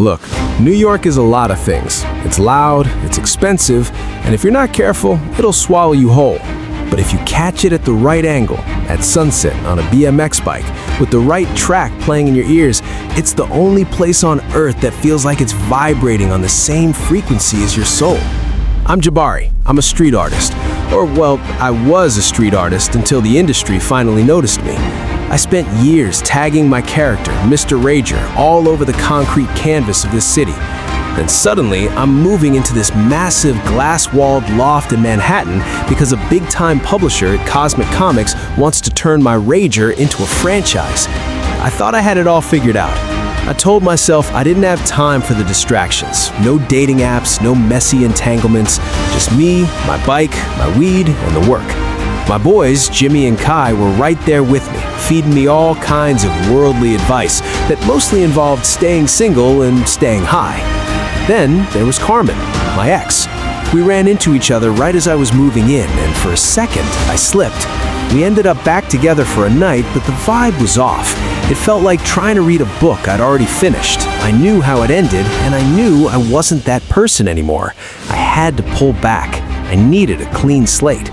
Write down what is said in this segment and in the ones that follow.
Look, New York is a lot of things. It's loud, it's expensive, and if you're not careful, it'll swallow you whole. But if you catch it at the right angle, at sunset on a BMX bike, with the right track playing in your ears, it's the only place on earth that feels like it's vibrating on the same frequency as your soul. I'm Jabari. I'm a street artist. Or, well, I was a street artist until the industry finally noticed me. I spent years tagging my character, Mr. Rager, all over the concrete canvas of this city. Then suddenly, I'm moving into this massive glass-walled loft in Manhattan because a big-time publisher at Cosmic Comics wants to turn my Rager into a franchise. I thought I had it all figured out. I told myself I didn't have time for the distractions. No dating apps, no messy entanglements, just me, my bike, my weed, and the work. My boys, Jimmy and Kai, were right there with me, feeding me all kinds of worldly advice that mostly involved staying single and staying high. Then there was Carmen, my ex. We ran into each other right as I was moving in, and for a second, I slipped. We ended up back together for a night, but the vibe was off. It felt like trying to read a book I'd already finished. I knew how it ended, and I knew I wasn't that person anymore. I had to pull back. I needed a clean slate.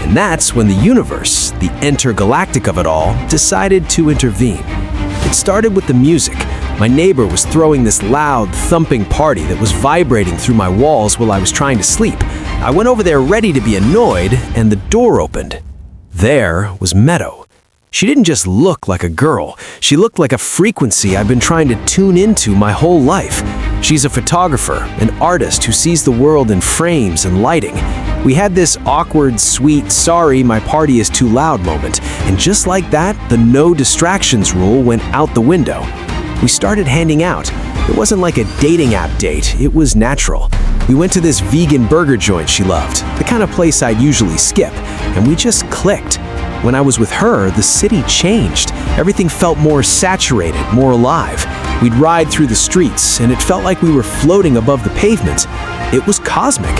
And that's when the universe, the Entergalactic of it all, decided to intervene. It started with the music. My neighbor was throwing this loud, thumping party that was vibrating through my walls while I was trying to sleep. I went over there ready to be annoyed, and the door opened. There was Meadow. She didn't just look like a girl. She looked like a frequency I've been trying to tune into my whole life. She's a photographer, an artist who sees the world in frames and lighting. We had this awkward, sweet, sorry, my party is too loud moment, and just like that, the no distractions rule went out the window. We started handing out. It wasn't like a dating app date, it was natural. We went to this vegan burger joint she loved, the kind of place I'd usually skip, and we just clicked. When I was with her, the city changed. Everything felt more saturated, more alive. We'd ride through the streets, and it felt like we were floating above the pavement. It was cosmic.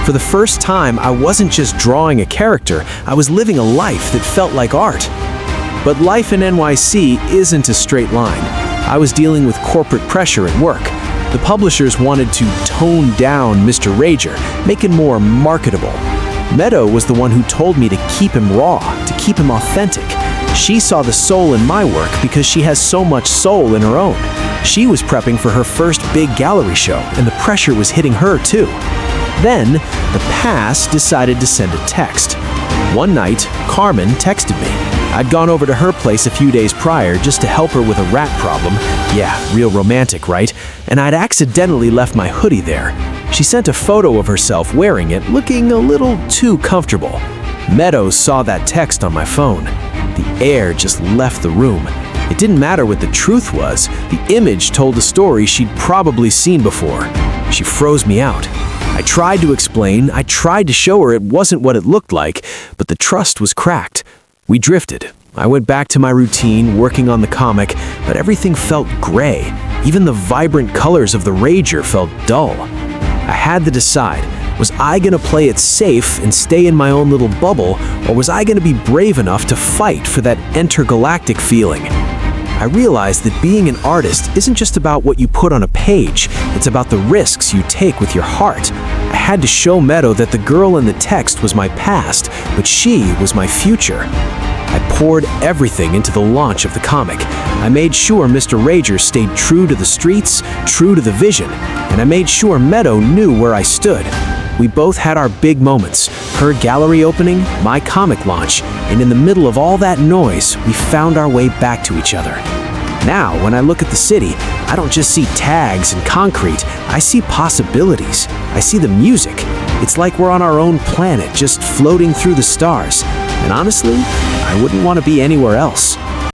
For the first time, I wasn't just drawing a character, I was living a life that felt like art. But life in NYC isn't a straight line. I was dealing with corporate pressure at work. The publishers wanted to tone down Mr. Rager, make him more marketable. Meadow was the one who told me to keep him raw, to keep him authentic. She saw the soul in my work because she has so much soul in her own. She was prepping for her first big gallery show, and the pressure was hitting her too. Then, the past decided to send a text. One night, Carmen texted me. I'd gone over to her place a few days prior just to help her with a rat problem. Yeah, real romantic, right? And I'd accidentally left my hoodie there. She sent a photo of herself wearing it, looking a little too comfortable. Meadow saw that text on my phone. The air just left the room. It didn't matter what the truth was. The image told a story she'd probably seen before. She froze me out. I tried to explain, I tried to show her it wasn't what it looked like, but the trust was cracked. We drifted. I went back to my routine, working on the comic, but everything felt gray. Even the vibrant colors of the Rager felt dull. I had to decide, was I gonna play it safe and stay in my own little bubble, or was I gonna be brave enough to fight for that intergalactic feeling? I realized that being an artist isn't just about what you put on a page, it's about the risks you take with your heart. I had to show Meadow that the girl in the text was my past, but she was my future. I poured everything into the launch of the comic. I made sure Mr. Rager stayed true to the streets, true to the vision, and I made sure Meadow knew where I stood. We both had our big moments, her gallery opening, my comic launch, and in the middle of all that noise, we found our way back to each other. Now, when I look at the city, I don't just see tags and concrete, I see possibilities. I see the music. It's like we're on our own planet, just floating through the stars. And honestly, I wouldn't want to be anywhere else.